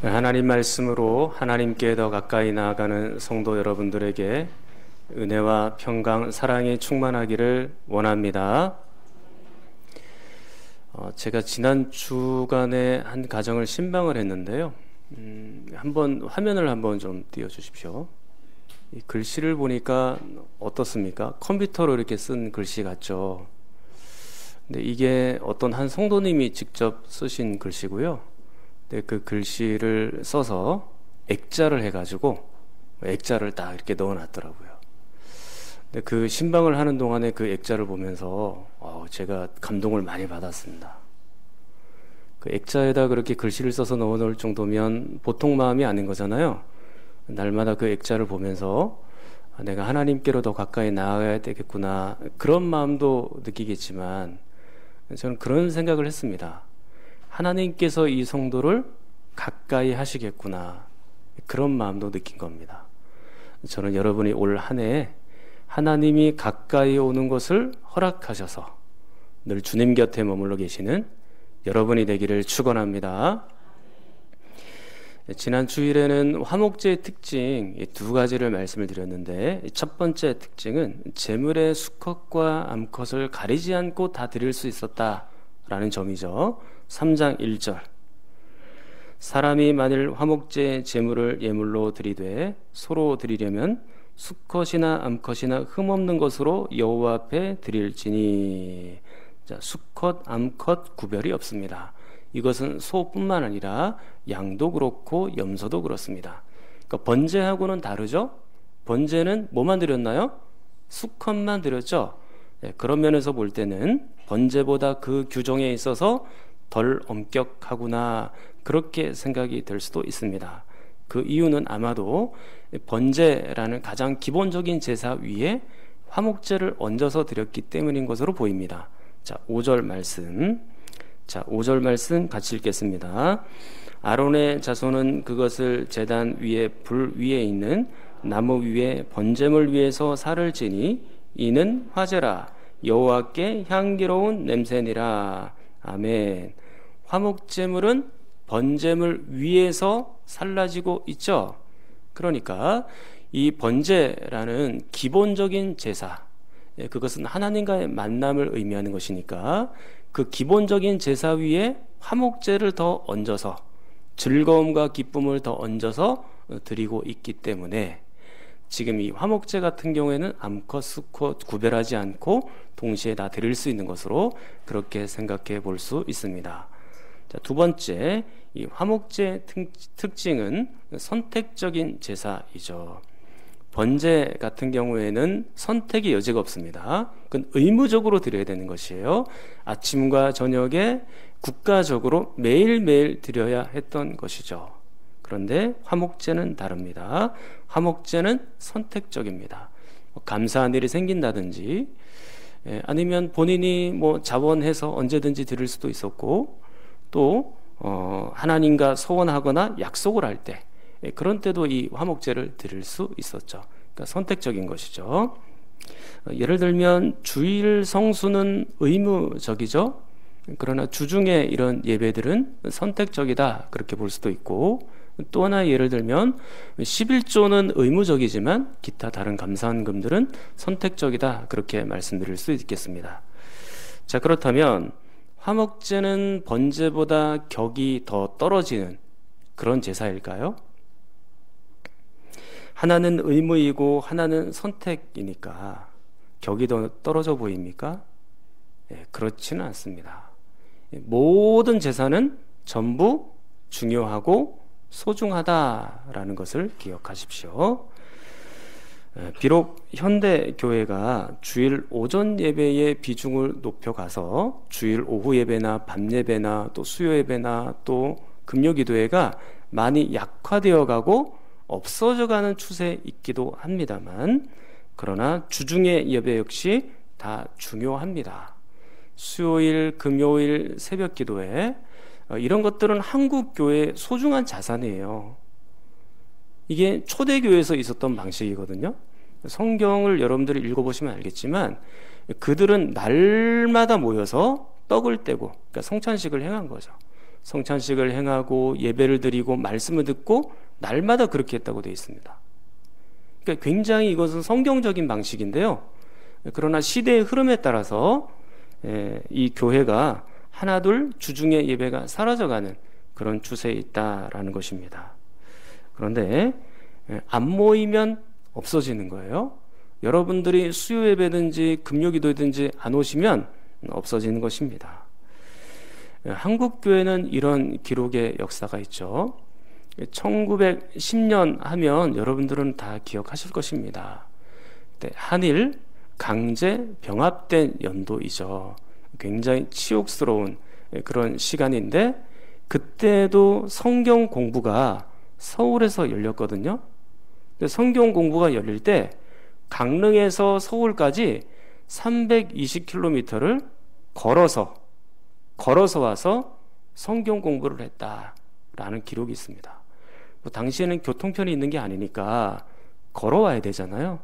하나님 말씀으로 하나님께 더 가까이 나아가는 성도 여러분들에게 은혜와 평강, 사랑이 충만하기를 원합니다. 제가 지난 주간에 한 가정을 신방을 했는데요. 한번 화면을 한번 좀 띄워주십시오. 이 글씨를 보니까 어떻습니까? 컴퓨터로 이렇게 쓴 글씨 같죠? 근데 이게 어떤 한 성도님이 직접 쓰신 글씨고요. 근데 그 글씨를 써서 액자를 해가지고 액자를 딱 이렇게 넣어놨더라고요. 근데 그 신방을 하는 동안에 그 액자를 보면서 제가 감동을 많이 받았습니다. 그 액자에다 그렇게 글씨를 써서 넣어놓을 정도면 보통 마음이 아닌 거잖아요. 날마다 그 액자를 보면서 내가 하나님께로 더 가까이 나아가야 되겠구나, 그런 마음도 느끼겠지만 저는 그런 생각을 했습니다. 하나님께서 이 성도를 가까이 하시겠구나, 그런 마음도 느낀 겁니다. 저는 여러분이 올 한 해 하나님이 가까이 오는 것을 허락하셔서 늘 주님 곁에 머물러 계시는 여러분이 되기를 축원합니다. 지난 주일에는 화목제의 특징 두 가지를 말씀을 드렸는데, 첫 번째 특징은 제물의 수컷과 암컷을 가리지 않고 다 드릴 수 있었다라는 점이죠. 3장 1절, 사람이 만일 화목제 제물을 예물로 드리되 서로 드리려면 수컷이나 암컷이나 흠없는 것으로 여호와 앞에 드릴지니. 자, 수컷, 암컷 구별이 없습니다. 이것은 소뿐만 아니라 양도 그렇고 염소도 그렇습니다. 그러니까 번제하고는 다르죠. 번제는 뭐만 드렸나요? 수컷만 드렸죠. 그런 면에서 볼 때는 번제보다 그 규정에 있어서 덜 엄격하구나, 그렇게 생각이 될 수도 있습니다. 그 이유는 아마도 번제라는 가장 기본적인 제사 위에 화목제를 얹어서 드렸기 때문인 것으로 보입니다. 자, 5절 말씀. 자, 5절 말씀 같이 읽겠습니다. 아론의 자손은 그것을 제단 위에 불 위에 있는 나무 위에 번제물 위에서 살을 지니 이는 화제라, 여호와께 향기로운 냄새니라. 아멘. 화목제물은 번제물 위에서 살라지고 있죠. 그러니까 이 번제라는 기본적인 제사, 그것은 하나님과의 만남을 의미하는 것이니까 그 기본적인 제사 위에 화목제를 더 얹어서 즐거움과 기쁨을 더 얹어서 드리고 있기 때문에 지금 이 화목제 같은 경우에는 암컷, 수컷 구별하지 않고 동시에 다 드릴 수 있는 것으로 그렇게 생각해 볼 수 있습니다. 자, 두 번째, 이 화목제 특징은 선택적인 제사이죠. 번제 같은 경우에는 선택의 여지가 없습니다. 그건 의무적으로 드려야 되는 것이에요. 아침과 저녁에 국가적으로 매일매일 드려야 했던 것이죠. 그런데 화목제는 다릅니다. 화목제는 선택적입니다. 감사한 일이 생긴다든지 아니면 본인이 자원해서 언제든지 드릴 수도 있었고, 또 하나님과 소원하거나 약속을 할 때, 그런 때도 이 화목제를 드릴 수 있었죠. 그러니까 선택적인 것이죠. 예를 들면 주일 성수는 의무적이죠. 그러나 주중에 이런 예배들은 선택적이다, 그렇게 볼 수도 있고, 또 하나 예를 들면 11조는 의무적이지만 기타 다른 감사헌금들은 선택적이다, 그렇게 말씀드릴 수 있겠습니다. 자, 그렇다면 화목제는 번제보다 격이 더 떨어지는 그런 제사일까요? 하나는 의무이고 하나는 선택이니까 격이 더 떨어져 보입니까? 그렇지는 않습니다. 모든 제사는 전부 중요하고 소중하다라는 것을 기억하십시오. 비록 현대 교회가 주일 오전 예배의 비중을 높여가서 주일 오후 예배나 밤 예배나 또 수요 예배나 또 금요 기도회가 많이 약화되어 가고 없어져 가는 추세에 있기도 합니다만, 그러나 주중의 예배 역시 다 중요합니다. 수요일, 금요일 새벽 기도회, 이런 것들은 한국 교회의 소중한 자산이에요. 이게 초대교회에서 있었던 방식이거든요. 성경을 여러분들이 읽어보시면 알겠지만 그들은 날마다 모여서 떡을 떼고, 그러니까 성찬식을 행한 거죠. 성찬식을 행하고 예배를 드리고 말씀을 듣고 날마다 그렇게 했다고 되어 있습니다. 그러니까 굉장히 이것은 성경적인 방식인데요. 그러나 시대의 흐름에 따라서 이 교회가 하나둘 주중의 예배가 사라져가는 그런 추세에 있다라는 것입니다. 그런데 안 모이면 없어지는 거예요. 여러분들이 수요 예배든지 금요 기도든지 안 오시면 없어지는 것입니다. 한국 교회는 이런 기록의 역사가 있죠. 1910년 하면 여러분들은 다 기억하실 것입니다. 한일 강제 병합된 연도이죠. 굉장히 치욕스러운 그런 시간인데 그때도 성경 공부가 서울에서 열렸거든요. 근데 성경 공부가 열릴 때 강릉에서 서울까지 320km를 걸어서 와서 성경 공부를 했다라는 기록이 있습니다. 당시에는 교통편이 있는 게 아니니까 걸어와야 되잖아요.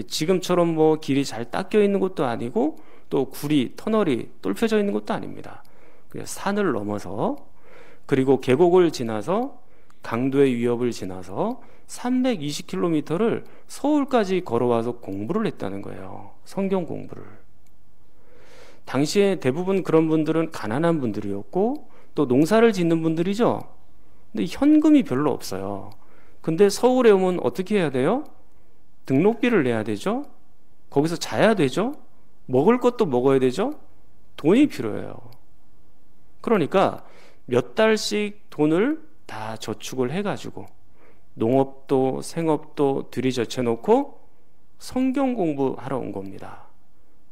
지금처럼 뭐 길이 잘 닦여 있는 것도 아니고 또 구리, 터널이 뚫혀져 있는 것도 아닙니다. 그냥 산을 넘어서 그리고 계곡을 지나서 강도의 위협을 지나서 320km를 서울까지 걸어와서 공부를 했다는 거예요. 성경 공부를. 당시에 대부분 그런 분들은 가난한 분들이었고 또 농사를 짓는 분들이죠. 근데 현금이 별로 없어요. 근데 서울에 오면 어떻게 해야 돼요? 등록비를 내야 되죠. 거기서 자야 되죠. 먹을 것도 먹어야 되죠. 돈이 필요해요. 그러니까 몇 달씩 돈을 다 저축을 해가지고 농업도 생업도 들이젖혀놓고 성경 공부하러 온 겁니다.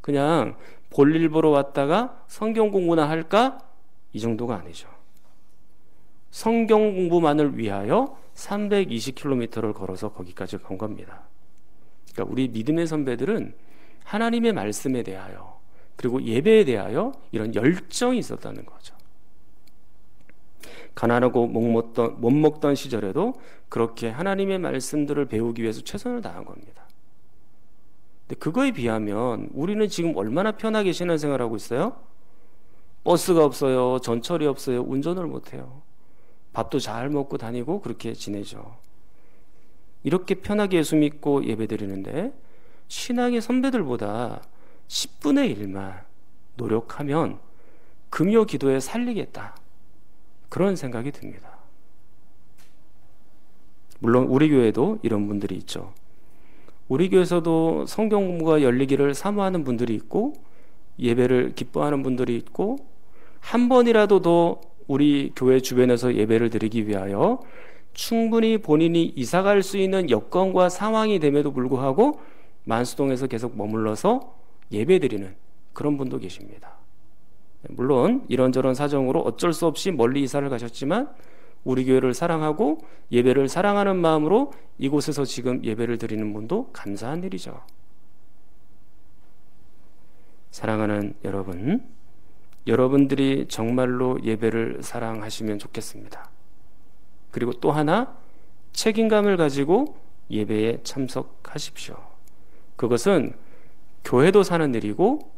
그냥 볼일 보러 왔다가 성경 공부나 할까? 이 정도가 아니죠. 성경 공부만을 위하여 320km를 걸어서 거기까지 간 겁니다. 그러니까 우리 믿음의 선배들은 하나님의 말씀에 대하여 그리고 예배에 대하여 이런 열정이 있었다는 거죠. 가난하고 못 먹던 시절에도 그렇게 하나님의 말씀들을 배우기 위해서 최선을 다한 겁니다. 근데 그거에 비하면 우리는 지금 얼마나 편하게 신앙생활하고 있어요? 버스가 없어요. 전철이 없어요. 운전을 못해요. 밥도 잘 먹고 다니고 그렇게 지내죠. 이렇게 편하게 예수 믿고 예배드리는데 신앙의 선배들보다 10분의 1만 노력하면 금요 기도에 살리겠다. 그런 생각이 듭니다. 물론 우리 교회도 이런 분들이 있죠. 우리 교회에서도 성경 공부가 열리기를 사모하는 분들이 있고 예배를 기뻐하는 분들이 있고 한 번이라도 더 우리 교회 주변에서 예배를 드리기 위하여 충분히 본인이 이사갈 수 있는 여건과 상황이 됨에도 불구하고 만수동에서 계속 머물러서 예배드리는 그런 분도 계십니다. 물론 이런저런 사정으로 어쩔 수 없이 멀리 이사를 가셨지만 우리 교회를 사랑하고 예배를 사랑하는 마음으로 이곳에서 지금 예배를 드리는 분도 감사한 일이죠. 사랑하는 여러분, 여러분들이 정말로 예배를 사랑하시면 좋겠습니다. 그리고 또 하나 책임감을 가지고 예배에 참석하십시오. 그것은 교회도 사는 일이고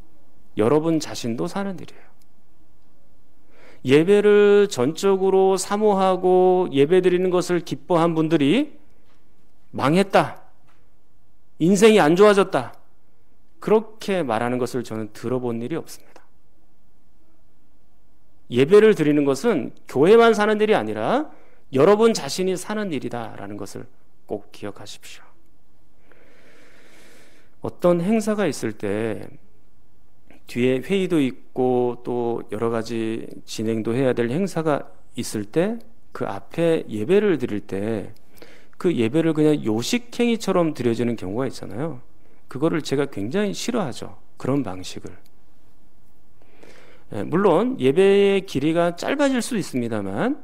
여러분 자신도 사는 일이에요. 예배를 전적으로 사모하고 예배드리는 것을 기뻐한 분들이 망했다, 인생이 안 좋아졌다, 그렇게 말하는 것을 저는 들어본 일이 없습니다. 예배를 드리는 것은 교회만 사는 일이 아니라 여러분 자신이 사는 일이다라는 것을 꼭 기억하십시오. 어떤 행사가 있을 때 뒤에 회의도 있고 또 여러 가지 진행도 해야 될 행사가 있을 때 그 앞에 예배를 드릴 때 그 예배를 그냥 요식행위처럼 드려지는 경우가 있잖아요. 그거를 제가 굉장히 싫어하죠. 그런 방식을. 물론 예배의 길이가 짧아질 수 있습니다만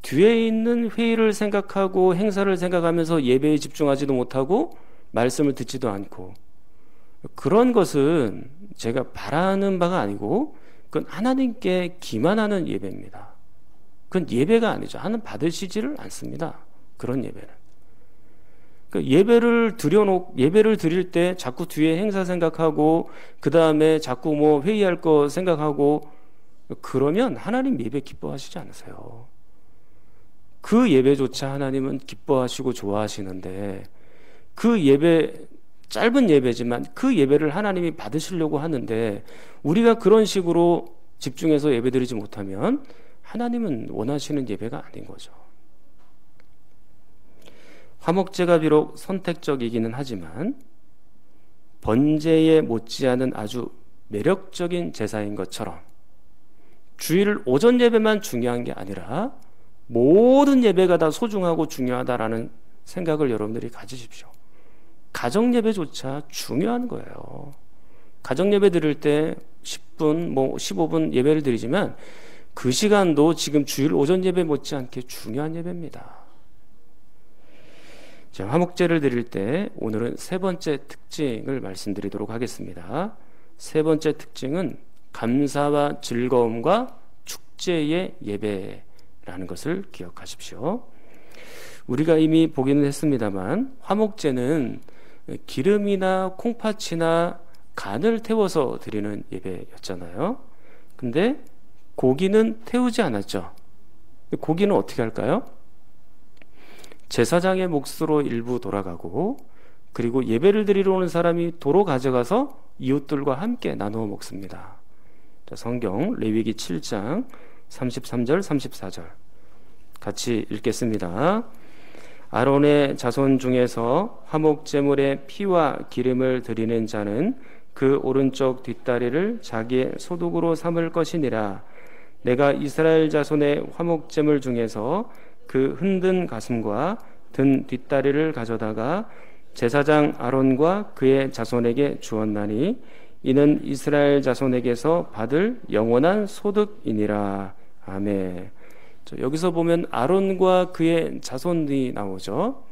뒤에 있는 회의를 생각하고 행사를 생각하면서 예배에 집중하지도 못하고 말씀을 듣지도 않고 그런 것은 제가 바라는 바가 아니고 그건 하나님께 기만하는 예배입니다. 그건 예배가 아니죠. 하나님 받으시지를 않습니다. 그런 예배는. 그러니까 예배를 드릴 때 자꾸 뒤에 행사 생각하고 그 다음에 자꾸 뭐 회의할 거 생각하고 그러면 하나님 예배 기뻐하시지 않으세요. 그 예배조차 하나님은 기뻐하시고 좋아하시는데, 그 예배, 짧은 예배지만 그 예배를 하나님이 받으시려고 하는데 우리가 그런 식으로 집중해서 예배드리지 못하면 하나님은 원하시는 예배가 아닌 거죠. 화목제가 비록 선택적이기는 하지만 번제에 못지않은 아주 매력적인 제사인 것처럼 주일 오전 예배만 중요한 게 아니라 모든 예배가 다 소중하고 중요하다라는 생각을 여러분들이 가지십시오. 가정 예배조차 중요한 거예요. 가정 예배 드릴 때 10분, 15분 예배를 드리지만 그 시간도 지금 주일 오전 예배 못지않게 중요한 예배입니다. 자, 화목제를 드릴 때 오늘은 세 번째 특징을 말씀드리도록 하겠습니다. 세 번째 특징은 감사와 즐거움과 축제의 예배라는 것을 기억하십시오. 우리가 이미 보기는 했습니다만 화목제는 기름이나 콩팥이나 간을 태워서 드리는 예배였잖아요. 근데 고기는 태우지 않았죠. 고기는 어떻게 할까요? 제사장의 몫으로 일부 돌아가고, 그리고 예배를 드리러 오는 사람이 도로 가져가서 이웃들과 함께 나누어 먹습니다. 자, 성경 레위기 7장 33절 34절 같이 읽겠습니다. 아론의 자손 중에서 화목제물의 피와 기름을 드리는 자는 그 오른쪽 뒷다리를 자기의 소득으로 삼을 것이니라. 내가 이스라엘 자손의 화목제물 중에서 그 흔든 가슴과 든 뒷다리를 가져다가 제사장 아론과 그의 자손에게 주었나니 이는 이스라엘 자손에게서 받을 영원한 소득이니라. 아멘. 여기서 보면 아론과 그의 자손이 나오죠.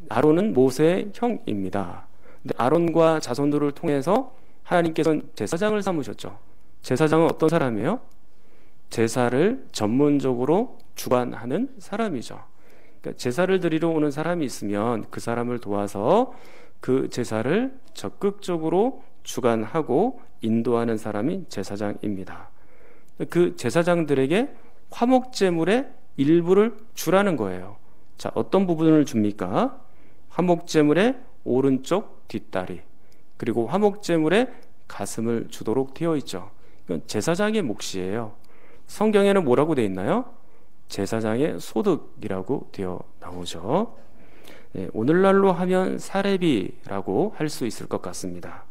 아론은 모세의 형입니다. 근데 아론과 자손들을 통해서 하나님께서는 제사장을 삼으셨죠. 제사장은 어떤 사람이에요? 제사를 전문적으로 주관하는 사람이죠. 그러니까 제사를 드리러 오는 사람이 있으면 그 사람을 도와서 그 제사를 적극적으로 주관하고 인도하는 사람이 제사장입니다. 그 제사장들에게 화목제물의 일부를 주라는 거예요. 자, 어떤 부분을 줍니까? 화목제물의 오른쪽 뒷다리, 그리고 화목제물의 가슴을 주도록 되어 있죠. 이건 제사장의 몫이에요. 성경에는 뭐라고 되어 있나요? 제사장의 소득이라고 되어 나오죠. 네, 오늘날로 하면 사례비라고 할 수 있을 것 같습니다.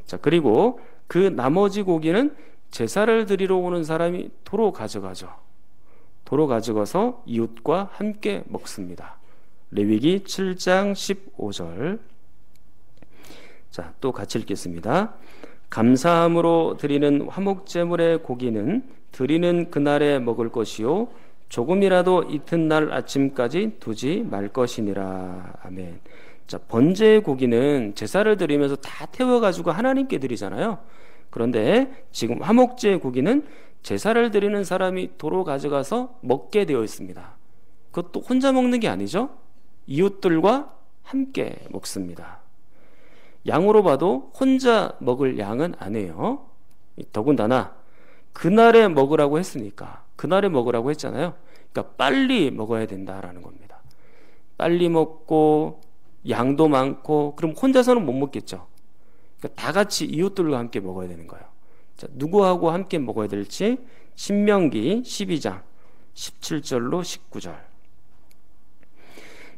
자, 그리고 그 나머지 고기는 제사를 드리러 오는 사람이 도로 가져가죠. 도로 가져가서 이웃과 함께 먹습니다. 레위기 7장 15절. 자, 또 같이 읽겠습니다. 감사함으로 드리는 화목제물의 고기는 드리는 그날에 먹을 것이요 조금이라도 이튿날 아침까지 두지 말 것이니라. 아멘. 자, 번제의 고기는 제사를 드리면서 다 태워가지고 하나님께 드리잖아요. 그런데 지금 화목제의 고기는 제사를 드리는 사람이 도로 가져가서 먹게 되어 있습니다. 그것도 혼자 먹는 게 아니죠. 이웃들과 함께 먹습니다. 양으로 봐도 혼자 먹을 양은 아니에요. 더군다나 그날에 먹으라고 했으니까, 그날에 먹으라고 했잖아요. 그러니까 빨리 먹어야 된다라는 겁니다. 빨리 먹고 양도 많고, 그럼 혼자서는 못 먹겠죠. 그러니까 다 같이 이웃들과 함께 먹어야 되는 거예요. 자, 누구하고 함께 먹어야 될지 신명기 12장 17절로 19절.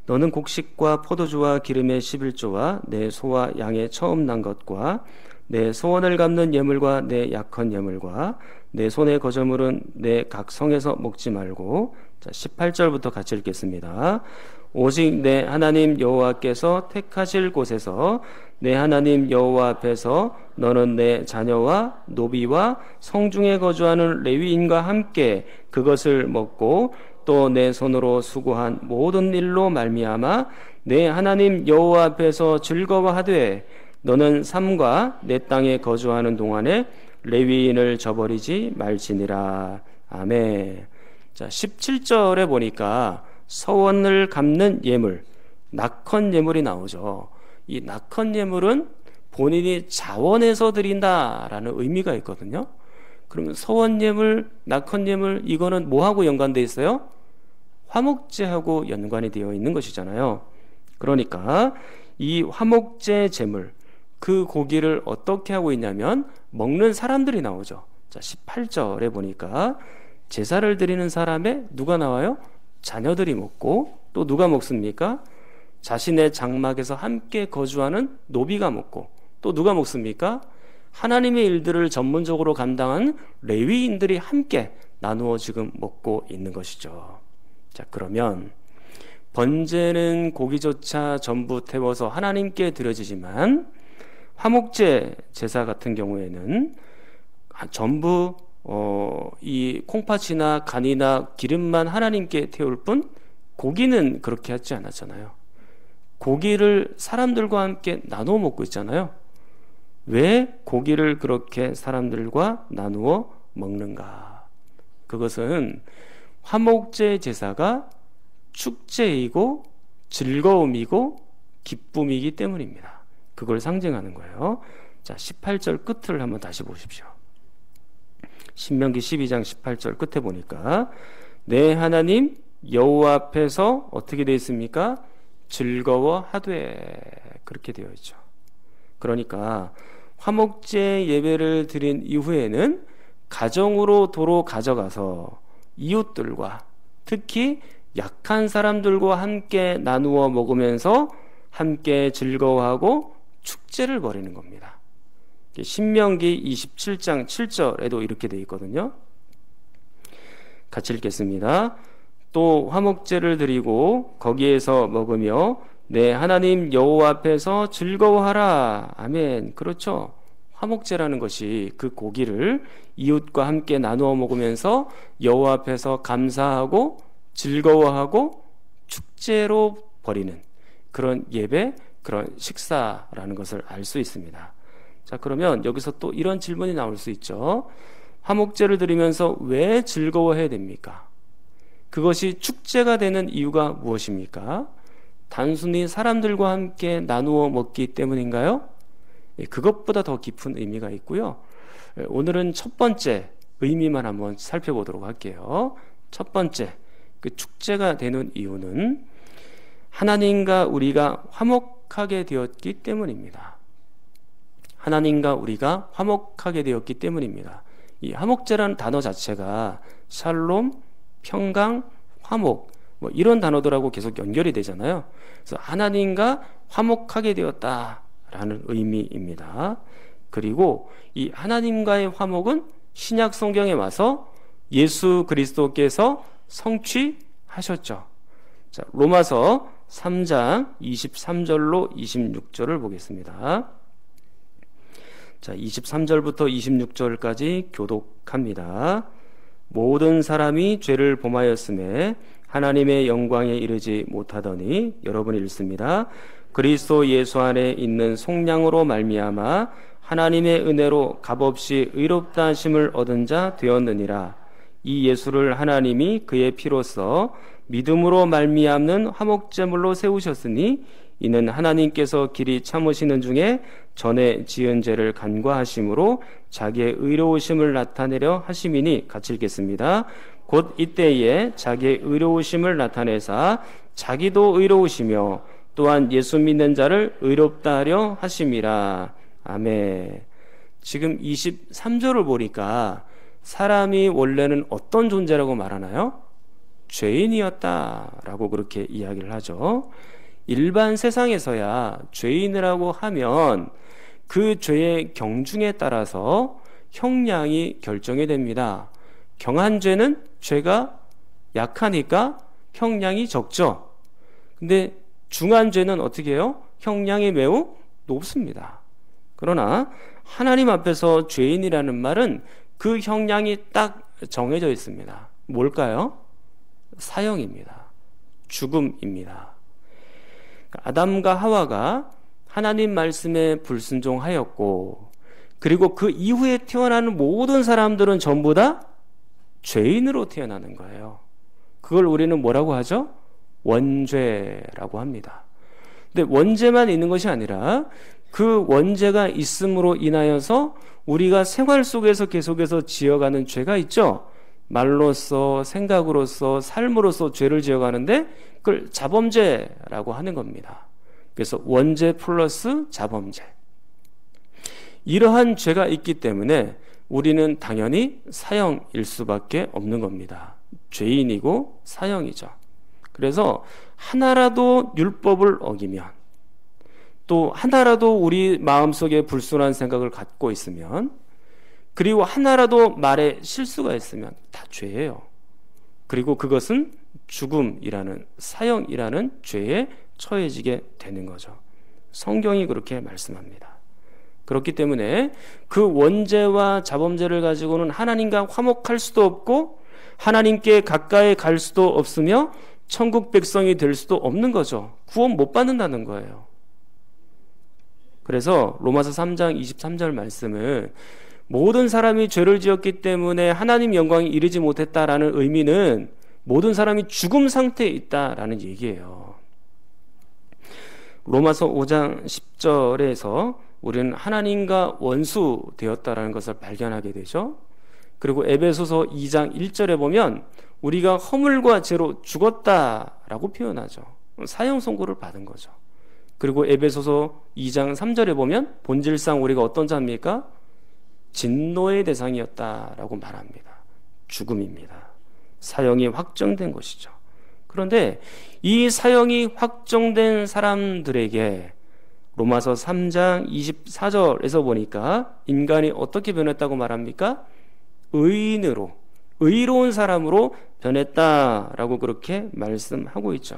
너는 곡식과 포도주와 기름의 11조와 내 소와 양의 처음 난 것과 내 소원을 갚는 예물과 내 약한 예물과 내 손의 거저물은 내 각성에서 먹지 말고. 자, 18절부터 같이 읽겠습니다. 오직 내 하나님 여호와께서 택하실 곳에서 내 하나님 여호와 앞에서 너는 내 자녀와 노비와 성중에 거주하는 레위인과 함께 그것을 먹고 또 내 손으로 수고한 모든 일로 말미암아 내 하나님 여호와 앞에서 즐거워하되 너는 삶과 내 땅에 거주하는 동안에 레위인을 저버리지 말지니라. 아멘. 자, 17절에 보니까 서원을 갚는 예물, 낙헌 예물이 나오죠. 이 낙헌 예물은 본인이 자원해서 드린다라는 의미가 있거든요. 그러면 서원예물, 낙헌예물 이거는 뭐하고 연관되어 있어요? 화목제하고 연관이 되어 있는 것이잖아요. 그러니까 이 화목제 제물, 그 고기를 어떻게 하고 있냐면 먹는 사람들이 나오죠. 자, 18절에 보니까 제사를 드리는 사람에 누가 나와요? 자녀들이 먹고, 또 누가 먹습니까? 자신의 장막에서 함께 거주하는 노비가 먹고, 또 누가 먹습니까? 하나님의 일들을 전문적으로 감당한 레위인들이 함께 나누어 지금 먹고 있는 것이죠. 자, 그러면 번제는 고기조차 전부 태워서 하나님께 드려지지만 화목제 제사 같은 경우에는 전부 이 콩팥이나 간이나 기름만 하나님께 태울 뿐 고기는 그렇게 하지 않았잖아요. 고기를 사람들과 함께 나누어 먹고 있잖아요. 왜 고기를 그렇게 사람들과 나누어 먹는가? 그것은 화목제 제사가 축제이고 즐거움이고 기쁨이기 때문입니다. 그걸 상징하는 거예요. 자, 18절 끝을 한번 다시 보십시오. 신명기 12장 18절 끝에 보니까 내 하나님 여호와 앞에서 어떻게 되어 있습니까? 즐거워하되, 그렇게 되어 있죠. 그러니까 화목제 예배를 드린 이후에는 가정으로 도로 가져가서 이웃들과 특히 약한 사람들과 함께 나누어 먹으면서 함께 즐거워하고 축제를 벌이는 겁니다. 신명기 27장 7절에도 이렇게 되어 있거든요. 같이 읽겠습니다. 또 화목제를 드리고 거기에서 먹으며 내 하나님 여호와 앞에서 즐거워하라. 아멘. 그렇죠. 화목제라는 것이 그 고기를 이웃과 함께 나누어 먹으면서 여호와 앞에서 감사하고 즐거워하고 축제로 벌이는 그런 예배, 그런 식사라는 것을 알 수 있습니다. 자, 그러면 여기서 또 이런 질문이 나올 수 있죠. 화목제를 드리면서 왜 즐거워해야 됩니까? 그것이 축제가 되는 이유가 무엇입니까? 단순히 사람들과 함께 나누어 먹기 때문인가요? 그것보다 더 깊은 의미가 있고요. 오늘은 첫 번째 의미만 한번 살펴보도록 할게요. 첫 번째, 그 축제가 되는 이유는 하나님과 우리가 화목하게 되었기 때문입니다. 하나님과 우리가 화목하게 되었기 때문입니다. 이 화목제라는 단어 자체가 샬롬, 평강, 화목 뭐 이런 단어들하고 계속 연결이 되잖아요. 그래서 하나님과 화목하게 되었다라는 의미입니다. 그리고 이 하나님과의 화목은 신약 성경에 와서 예수 그리스도께서 성취하셨죠. 자, 로마서 3장 23절로 26절을 보겠습니다. 자, 23절부터 26절까지 교독합니다. 모든 사람이 죄를 범하였음에 하나님의 영광에 이르지 못하더니, 여러분이 읽습니다. 그리스도 예수 안에 있는 속량으로 말미암아 하나님의 은혜로 값없이 의롭다 하심을 얻은 자 되었느니라. 이 예수를 하나님이 그의 피로써 믿음으로 말미암는 화목제물로 세우셨으니 이는 하나님께서 길이 참으시는 중에 전에 지은 죄를 간과하심으로 자기의 의로우심을 나타내려 하심이니, 같이 읽겠습니다. 곧 이때에 자기의 의로우심을 나타내사 자기도 의로우시며 또한 예수 믿는 자를 의롭다 하려 하심이라. 아멘. 지금 23절을 보니까 사람이 원래는 어떤 존재라고 말하나요? 죄인이었다라고 그렇게 이야기를 하죠. 일반 세상에서야 죄인이라고 하면 그 죄의 경중에 따라서 형량이 결정이 됩니다. 경한 죄는 죄가 약하니까 형량이 적죠. 근데 중한 죄는 어떻게 해요? 형량이 매우 높습니다. 그러나 하나님 앞에서 죄인이라는 말은 그 형량이 딱 정해져 있습니다. 뭘까요? 사형입니다. 죽음입니다. 아담과 하와가 하나님 말씀에 불순종하였고, 그리고 그 이후에 태어나는 모든 사람들은 전부 다 죄인으로 태어나는 거예요. 그걸 우리는 뭐라고 하죠? 원죄라고 합니다. 근데 원죄만 있는 것이 아니라 그 원죄가 있음으로 인하여서 우리가 생활 속에서 계속해서 지어가는 죄가 있죠. 말로써, 생각으로써, 삶으로써 죄를 지어가는데 그걸 자범죄라고 하는 겁니다. 그래서 원죄 플러스 자범죄. 이러한 죄가 있기 때문에 우리는 당연히 사형일 수밖에 없는 겁니다. 죄인이고 사형이죠. 그래서 하나라도 율법을 어기면, 또 하나라도 우리 마음속에 불순한 생각을 갖고 있으면, 그리고 하나라도 말에 실수가 있으면 다 죄예요. 그리고 그것은 죽음이라는, 사형이라는 죄에 처해지게 되는 거죠. 성경이 그렇게 말씀합니다. 그렇기 때문에 그 원죄와 자범죄를 가지고는 하나님과 화목할 수도 없고 하나님께 가까이 갈 수도 없으며 천국 백성이 될 수도 없는 거죠. 구원 못 받는다는 거예요. 그래서 로마서 3장 23절 말씀은 모든 사람이 죄를 지었기 때문에 하나님 영광에 이르지 못했다라는 의미는 모든 사람이 죽음 상태에 있다라는 얘기예요. 로마서 5장 10절에서 우리는 하나님과 원수 되었다라는 것을 발견하게 되죠. 그리고 에베소서 2장 1절에 보면 우리가 허물과 죄로 죽었다라고 표현하죠. 사형 선고를 받은 거죠. 그리고 에베소서 2장 3절에 보면 본질상 우리가 어떤 자입니까? 진노의 대상이었다라고 말합니다. 죽음입니다. 사형이 확정된 것이죠. 그런데 이 사형이 확정된 사람들에게 로마서 3장 24절에서 보니까 인간이 어떻게 변했다고 말합니까? 의인으로, 의로운 사람으로 변했다라고 그렇게 말씀하고 있죠.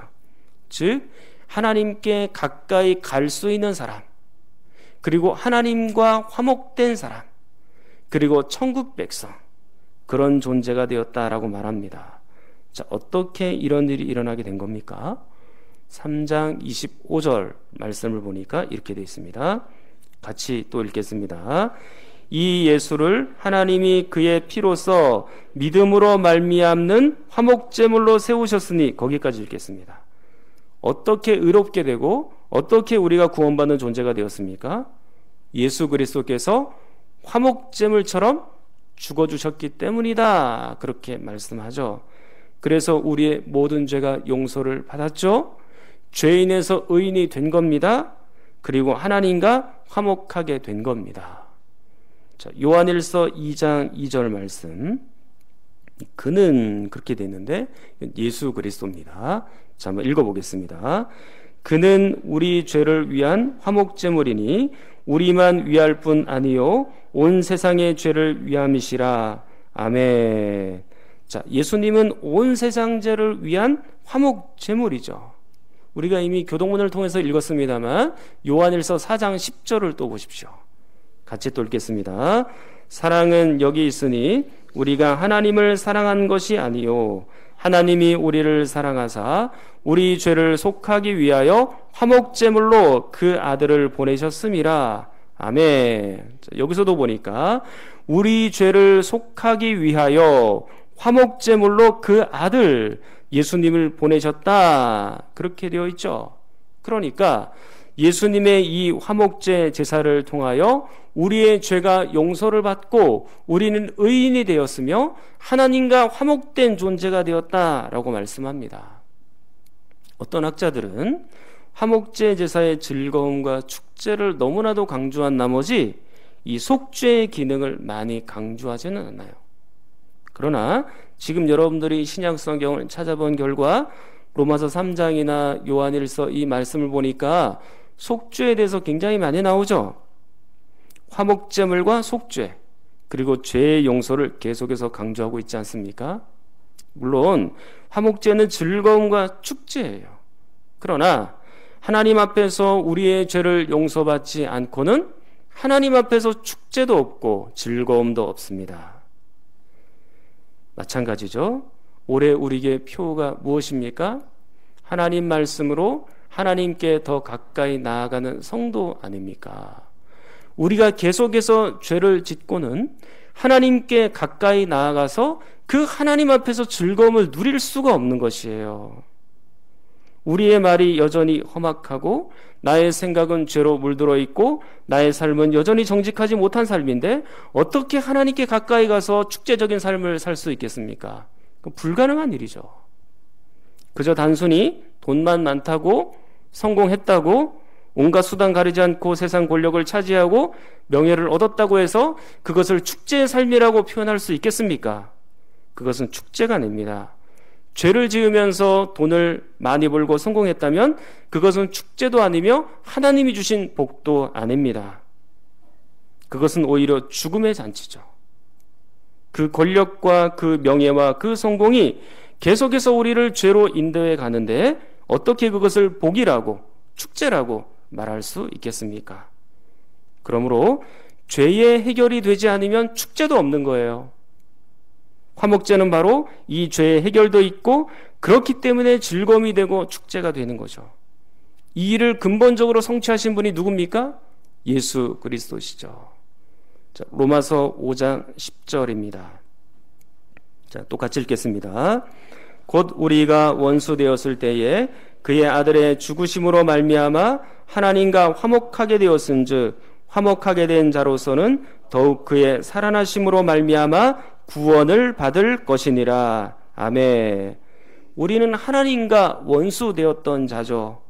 즉 하나님께 가까이 갈 수 있는 사람, 그리고 하나님과 화목된 사람, 그리고 천국 백성, 그런 존재가 되었다라고 말합니다. 자, 어떻게 이런 일이 일어나게 된 겁니까? 3장 25절 말씀을 보니까 이렇게 되어 있습니다. 같이 또 읽겠습니다. 이 예수를 하나님이 그의 피로써 믿음으로 말미암는 화목제물로 세우셨으니, 거기까지 읽겠습니다. 어떻게 의롭게 되고 어떻게 우리가 구원받는 존재가 되었습니까? 예수 그리스도께서 화목제물처럼 죽어주셨기 때문이다, 그렇게 말씀하죠. 그래서 우리의 모든 죄가 용서를 받았죠. 죄인에서 의인이 된 겁니다. 그리고 하나님과 화목하게 된 겁니다. 자, 요한일서 2장 2절 말씀, 그는 그렇게 됐는데 예수 그리스도입니다. 자, 한번 읽어보겠습니다. 그는 우리 죄를 위한 화목제물이니 우리만 위할 뿐 아니요 온 세상의 죄를 위함이시라. 아멘. 자, 예수님은 온 세상 죄를 위한 화목제물이죠. 우리가 이미 교동문을 통해서 읽었습니다만 요한일서 4장 10절을 또 보십시오. 같이 또 읽겠습니다. 사랑은 여기 있으니 우리가 하나님을 사랑한 것이 아니요 하나님이 우리를 사랑하사 우리 죄를 속하기 위하여 화목제물로 그 아들을 보내셨음이라. 아멘. 자, 여기서도 보니까 우리 죄를 속하기 위하여 화목제물로 그 아들 예수님을 보내셨다, 그렇게 되어 있죠. 그러니까 예수님의 이 화목제 제사를 통하여 우리의 죄가 용서를 받고 우리는 의인이 되었으며 하나님과 화목된 존재가 되었다라고 말씀합니다. 어떤 학자들은 화목제 제사의 즐거움과 축제를 너무나도 강조한 나머지 이 속죄의 기능을 많이 강조하지는 않아요. 그러나 지금 여러분들이 신약 성경을 찾아본 결과 로마서 3장이나 요한일서 이 말씀을 보니까 속죄에 대해서 굉장히 많이 나오죠. 화목제물과 속죄, 그리고 죄의 용서를 계속해서 강조하고 있지 않습니까? 물론 화목제는 즐거움과 축제예요. 그러나 하나님 앞에서 우리의 죄를 용서받지 않고는 하나님 앞에서 축제도 없고 즐거움도 없습니다. 마찬가지죠. 올해 우리에게 표가 무엇입니까? 하나님 말씀으로 하나님께 더 가까이 나아가는 성도 아닙니까? 우리가 계속해서 죄를 짓고는 하나님께 가까이 나아가서 그 하나님 앞에서 즐거움을 누릴 수가 없는 것이에요. 우리의 말이 여전히 험악하고 나의 생각은 죄로 물들어 있고 나의 삶은 여전히 정직하지 못한 삶인데 어떻게 하나님께 가까이 가서 축제적인 삶을 살 수 있겠습니까? 불가능한 일이죠. 그저 단순히 돈만 많다고 성공했다고 온갖 수단 가리지 않고 세상 권력을 차지하고 명예를 얻었다고 해서 그것을 축제의 삶이라고 표현할 수 있겠습니까? 그것은 축제가 아닙니다. 죄를 지으면서 돈을 많이 벌고 성공했다면 그것은 축제도 아니며 하나님이 주신 복도 아닙니다. 그것은 오히려 죽음의 잔치죠. 그 권력과 그 명예와 그 성공이 계속해서 우리를 죄로 인도해 가는데 어떻게 그것을 복이라고 축제라고 말할 수 있겠습니까? 그러므로 죄의 해결이 되지 않으면 축제도 없는 거예요. 화목제는 바로 이 죄의 해결도 있고 그렇기 때문에 즐거움이 되고 축제가 되는 거죠. 이 일을 근본적으로 성취하신 분이 누굽니까? 예수 그리스도시죠. 자, 로마서 5장 10절입니다. 자, 똑같이 읽겠습니다. 곧 우리가 원수 되었을 때에 그의 아들의 죽으심으로 말미암아 하나님과 화목하게 되었은즉 화목하게 된 자로서는 더욱 그의 살아나심으로 말미암아 구원을 받을 것이니라. 아멘. 우리는 하나님과 원수 되었던 자죠.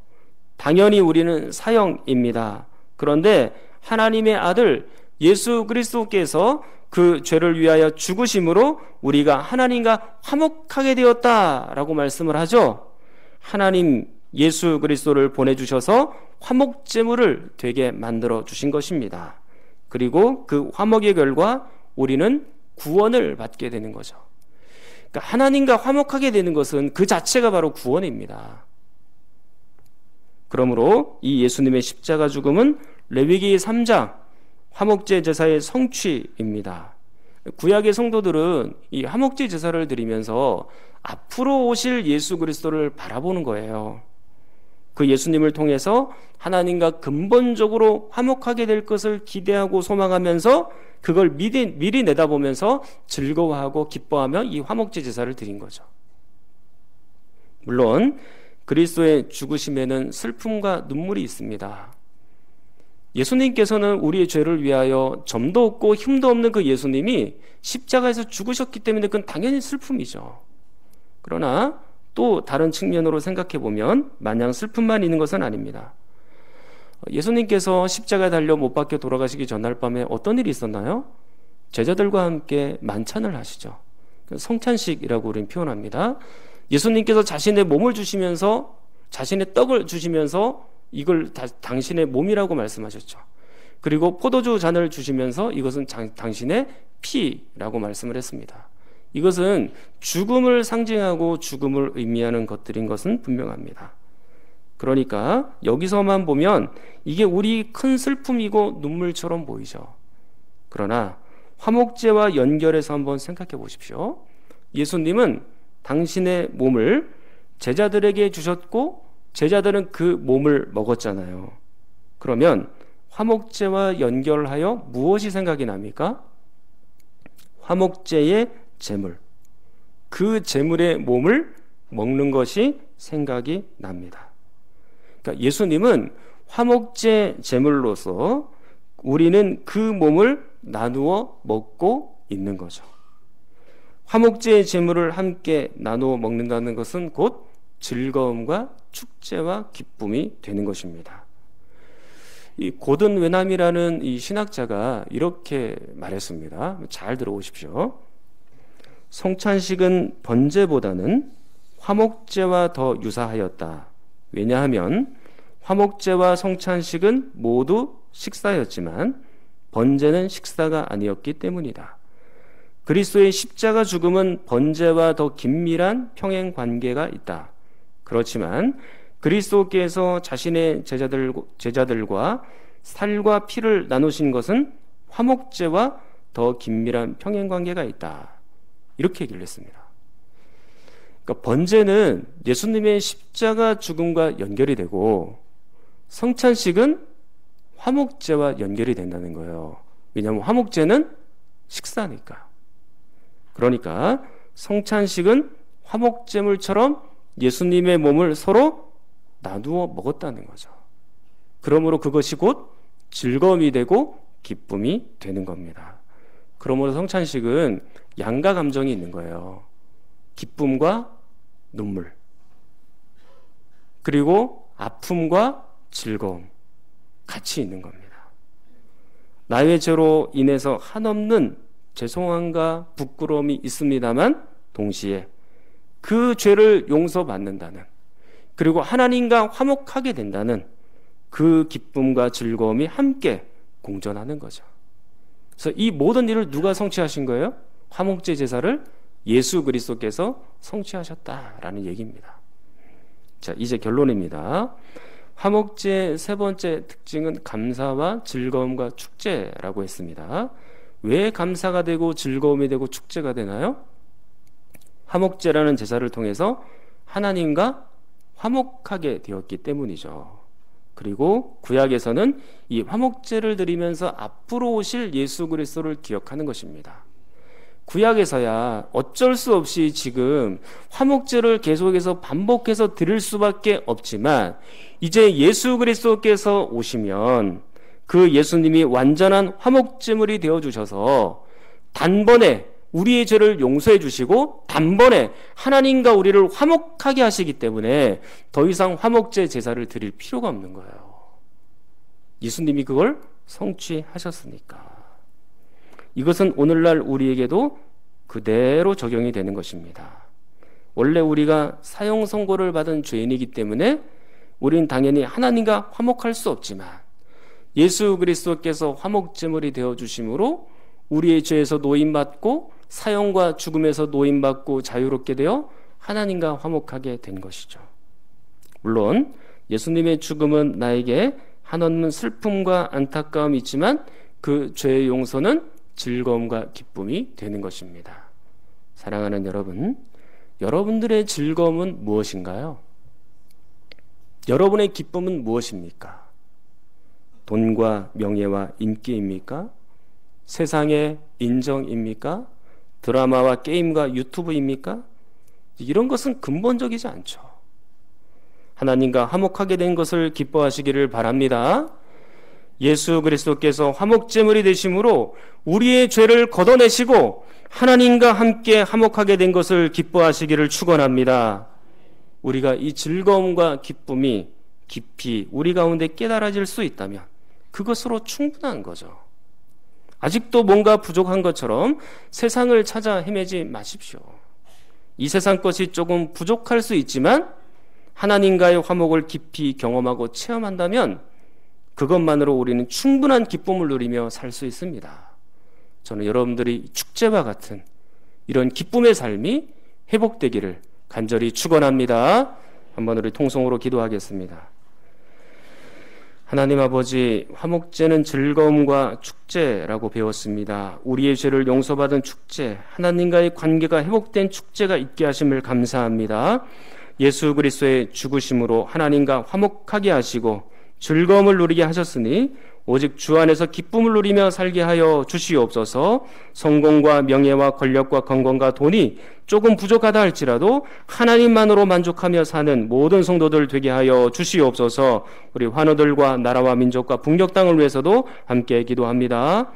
당연히 우리는 사형입니다. 그런데 하나님의 아들 예수 그리스도께서 그 죄를 위하여 죽으심으로 우리가 하나님과 화목하게 되었다라고 말씀을 하죠. 하나님 예수 그리스도를 보내주셔서 화목제물을 되게 만들어 주신 것입니다. 그리고 그 화목의 결과 우리는 구원을 받게 되는 거죠. 그러니까 하나님과 화목하게 되는 것은 그 자체가 바로 구원입니다. 그러므로 이 예수님의 십자가 죽음은 레위기 3장 화목제 제사의 성취입니다. 구약의 성도들은 이 화목제 제사를 드리면서 앞으로 오실 예수 그리스도를 바라보는 거예요. 그 예수님을 통해서 하나님과 근본적으로 화목하게 될 것을 기대하고 소망하면서 그걸 미리 내다보면서 즐거워하고 기뻐하며 이 화목제 제사를 드린 거죠. 물론 그리스도의 죽으심에는 슬픔과 눈물이 있습니다. 예수님께서는 우리의 죄를 위하여 점도 없고 힘도 없는 그 예수님이 십자가에서 죽으셨기 때문에 그건 당연히 슬픔이죠. 그러나 또 다른 측면으로 생각해 보면 마냥 슬픔만 있는 것은 아닙니다. 예수님께서 십자가에 달려 못 박혀 돌아가시기 전날 밤에 어떤 일이 있었나요? 제자들과 함께 만찬을 하시죠. 성찬식이라고 우리는 표현합니다. 예수님께서 자신의 몸을 주시면서 자신의 떡을 주시면서 이걸 당신의 몸이라고 말씀하셨죠. 그리고 포도주 잔을 주시면서 이것은 당신의 피라고 말씀을 했습니다. 이것은 죽음을 상징하고 죽음을 의미하는 것들인 것은 분명합니다. 그러니까 여기서만 보면 이게 우리 큰 슬픔이고 눈물처럼 보이죠. 그러나 화목제와 연결해서 한번 생각해 보십시오. 예수님은 당신의 몸을 제자들에게 주셨고 제자들은 그 몸을 먹었잖아요. 그러면 화목제와 연결하여 무엇이 생각이 납니까? 화목제의 제물, 그 제물의 몸을 먹는 것이 생각이 납니다. 그러니까 예수님은 화목제 제물로서 우리는 그 몸을 나누어 먹고 있는 거죠. 화목제의 제물을 함께 나누어 먹는다는 것은 곧 즐거움과 축제와 기쁨이 되는 것입니다. 이 고든 웨남이라는 이 신학자가 이렇게 말했습니다. 잘 들어보십시오. 성찬식은 번제보다는 화목제와 더 유사하였다. 왜냐하면 화목제와 성찬식은 모두 식사였지만 번제는 식사가 아니었기 때문이다. 그리스도의 십자가 죽음은 번제와 더 긴밀한 평행 관계가 있다. 그렇지만 그리스도께서 자신의 제자들과 살과 피를 나누신 것은 화목제와 더 긴밀한 평행 관계가 있다. 이렇게 얘기를 했습니다. 그러니까 번제는 예수님의 십자가 죽음과 연결이 되고 성찬식은 화목제와 연결이 된다는 거예요. 왜냐하면 화목제는 식사니까. 그러니까 성찬식은 화목제물처럼 예수님의 몸을 서로 나누어 먹었다는 거죠. 그러므로 그것이 곧 즐거움이 되고 기쁨이 되는 겁니다. 그러므로 성찬식은 양가 감정이 있는 거예요. 기쁨과 눈물, 그리고 아픔과 즐거움 같이 있는 겁니다. 나의 죄로 인해서 한없는 죄송함과 부끄러움이 있습니다만 동시에 그 죄를 용서받는다는, 그리고 하나님과 화목하게 된다는 그 기쁨과 즐거움이 함께 공존하는 거죠. 그래서 이 모든 일을 누가 성취하신 거예요? 화목제 제사를 예수 그리스도께서 성취하셨다라는 얘기입니다. 자, 이제 결론입니다. 화목제 세 번째 특징은 감사와 즐거움과 축제라고 했습니다. 왜 감사가 되고 즐거움이 되고 축제가 되나요? 화목제라는 제사를 통해서 하나님과 화목하게 되었기 때문이죠. 그리고 구약에서는 이 화목제를 드리면서 앞으로 오실 예수 그리스도를 기억하는 것입니다. 구약에서야 어쩔 수 없이 지금 화목제를 계속해서 반복해서 드릴 수밖에 없지만, 이제 예수 그리스도께서 오시면 그 예수님이 완전한 화목제물이 되어주셔서 단번에 우리의 죄를 용서해 주시고 단번에 하나님과 우리를 화목하게 하시기 때문에 더 이상 화목제 제사를 드릴 필요가 없는 거예요. 예수님이 그걸 성취하셨으니까. 이것은 오늘날 우리에게도 그대로 적용이 되는 것입니다. 원래 우리가 사형 선고를 받은 죄인이기 때문에 우리는 당연히 하나님과 화목할 수 없지만, 예수 그리스도께서 화목제물이 되어주심으로 우리의 죄에서 노임받고 사형과 죽음에서 노임받고 자유롭게 되어 하나님과 화목하게 된 것이죠. 물론 예수님의 죽음은 나에게 한없는 슬픔과 안타까움이 있지만 그 죄의 용서는 즐거움과 기쁨이 되는 것입니다. 사랑하는 여러분, 여러분들의 즐거움은 무엇인가요? 여러분의 기쁨은 무엇입니까? 돈과 명예와 인기입니까? 세상의 인정입니까? 드라마와 게임과 유튜브입니까? 이런 것은 근본적이지 않죠. 하나님과 화목하게 된 것을 기뻐하시기를 바랍니다. 예수 그리스도께서 화목제물이 되심으로 우리의 죄를 걷어내시고 하나님과 함께 화목하게 된 것을 기뻐하시기를 축원합니다. 우리가 이 즐거움과 기쁨이 깊이 우리 가운데 깨달아질 수 있다면 그것으로 충분한 거죠. 아직도 뭔가 부족한 것처럼 세상을 찾아 헤매지 마십시오. 이 세상 것이 조금 부족할 수 있지만 하나님과의 화목을 깊이 경험하고 체험한다면 그것만으로 우리는 충분한 기쁨을 누리며 살 수 있습니다. 저는 여러분들이 축제와 같은 이런 기쁨의 삶이 회복되기를 간절히 축원합니다. 한번 우리 통성으로 기도하겠습니다. 하나님 아버지, 화목제는 즐거움과 축제라고 배웠습니다. 우리의 죄를 용서받은 축제, 하나님과의 관계가 회복된 축제가 있게 하심을 감사합니다. 예수 그리스도의 죽으심으로 하나님과 화목하게 하시고 즐거움을 누리게 하셨으니 오직 주 안에서 기쁨을 누리며 살게 하여 주시옵소서. 성공과 명예와 권력과 건강과 돈이 조금 부족하다 할지라도 하나님만으로 만족하며 사는 모든 성도들 되게 하여 주시옵소서. 우리 환우들과 나라와 민족과 북녘 땅을 위해서도 함께 기도합니다.